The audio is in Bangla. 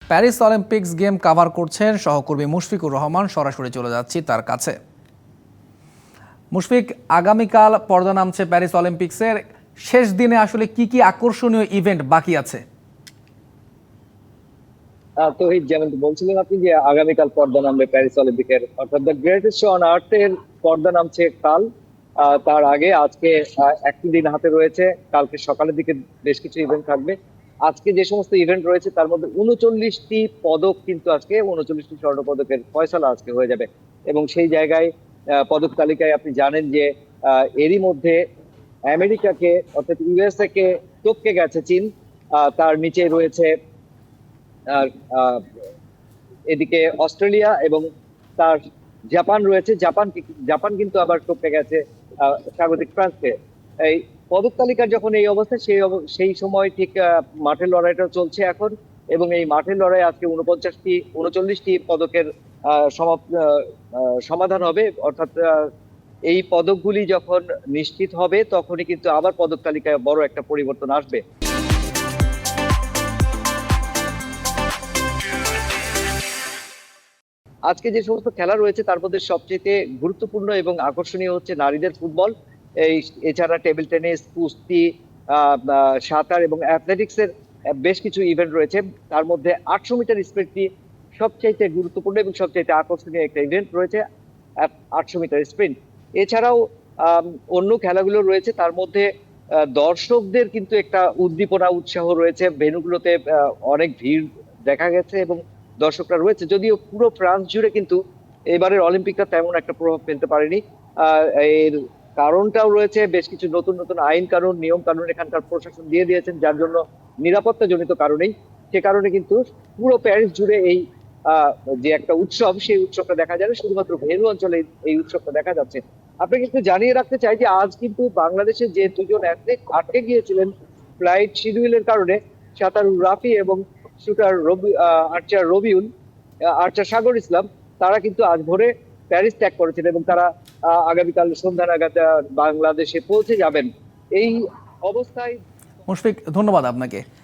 প্যারিস অলিম্পিক্স গেম কাভার করছেন সহকর্মী মুশফিকুর রহমান। সরাসরি চলে যাচ্ছি তার কাছে। মুশফিক, আগামীকাল পর্দা নামছে প্যারিস অলিম্পিক্সের। শেষ দিনে আসলে কি কি আকর্ষণীয় ইভেন্ট বাকি আছে? তৌহিদ, যেমন বলছিলেন আপনি যে আগামীকাল পর্দা নামবে প্যারিস অলিম্পিকের, অর্থাৎ the greatest show on earth এর পর্দা নামছে কাল। তার আগে আজকে একটি দিন হাতে রয়েছে। কালকে সকালের দিকে বেশ কিছু ইভেন্ট থাকবে। আজকে যে সমস্ত ইভেন্ট রয়েছে তার মধ্যে 39টি পদক, কিন্তু আজকে 39টি স্বর্ণ পদকের ফয়সালা আজকে হয়ে যাবে। এবং সেই জায়গায় পদক তালিকায় আপনি জানেন যে এরই মধ্যে আমেরিকাকে অর্থাৎ ইউএসএ কে টপকে গেছে চীন। তার নিচে রয়েছে আর এদিকে অস্ট্রেলিয়া এবং তার জাপান রয়েছে। জাপান কিন্তু আবার টপকে গেছে স্বাগতিক ফ্রান্সকে। এই পদক তালিকার যখন এই অবস্থা, সেই সময় ঠিক মাঠের লড়াইটা চলছে এখন। এবং এই মাঠের লড়াই আজকে 39টি পদকের সমাধান হবে। অর্থাৎ এই পদকগুলি যখন নিশ্চিত হবে তখনই কিন্তু আবার পদক তালিকায় বড় একটা পরিবর্তন আসবে। আজকে যে সমস্ত খেলা রয়েছে তার মধ্যে সবচেয়ে গুরুত্বপূর্ণ এবং আকর্ষণীয় হচ্ছে নারীদের ফুটবল। এছাড়া টেবিল টেনিস, কুস্তি, সাঁতার এবং অ্যাথলেটিক্স এর বেশ কিছু ইভেন্ট রয়েছে। তার মধ্যে 800 মিটার স্প্রিন্টটি সবচাইতে গুরুত্বপূর্ণ এবং সবচাইতে আকর্ষণীয় একটা ইভেন্ট রয়েছে, 800 মিটার স্প্রিন্ট। এছাড়াও অন্য খেলাগুলো রয়েছে। তার মধ্যে দর্শকদের কিন্তু একটা উদ্দীপনা, উৎসাহ রয়েছে। ভেন্যুগুলোতে অনেক ভিড় দেখা গেছে এবং দর্শকরা রয়েছে। যদিও পুরো ফ্রান্স জুড়ে কিন্তু এবারের অলিম্পিকটা তেমন একটা প্রভাব ফেলতে পারেনি। এর কারণটাও রয়েছে বেশ কিছু নতুন নতুন আইন কানুন, নিয়ম কানুন এখানকার প্রশাসন দিয়ে দিয়েছেন, যার জন্য নিরাপত্তা জনিত কারণেই, সে কারণে কিন্তু পুরো প্যারিস জুড়ে এই যে একটা উৎসব, সেই উৎসবটা দেখা যাবে। শুধুমাত্র ভেন্যু অঞ্চলে এই উৎসবটা দেখা যাচ্ছে। আপনাকে একটু জানিয়ে রাখতে চাই যে আজ কিন্তু বাংলাদেশে যে দুজন অ্যাথলেট আটকে গিয়েছিলেন ফ্লাইট শিডিউলের কারণে, সাঁতারু রাফি এবং শুটার আর্চার রবিউল, আর্চার সাগর ইসলাম, তারা কিন্তু আজ ভোরে প্যারিস ত্যাগ করেছেন এবং তারা আগামীকাল সন্ধ্যা নাগাদ বাংলাদেশে পৌঁছে যাবেন। এই অবস্থায় মুশফিক, ধন্যবাদ আপনাকে।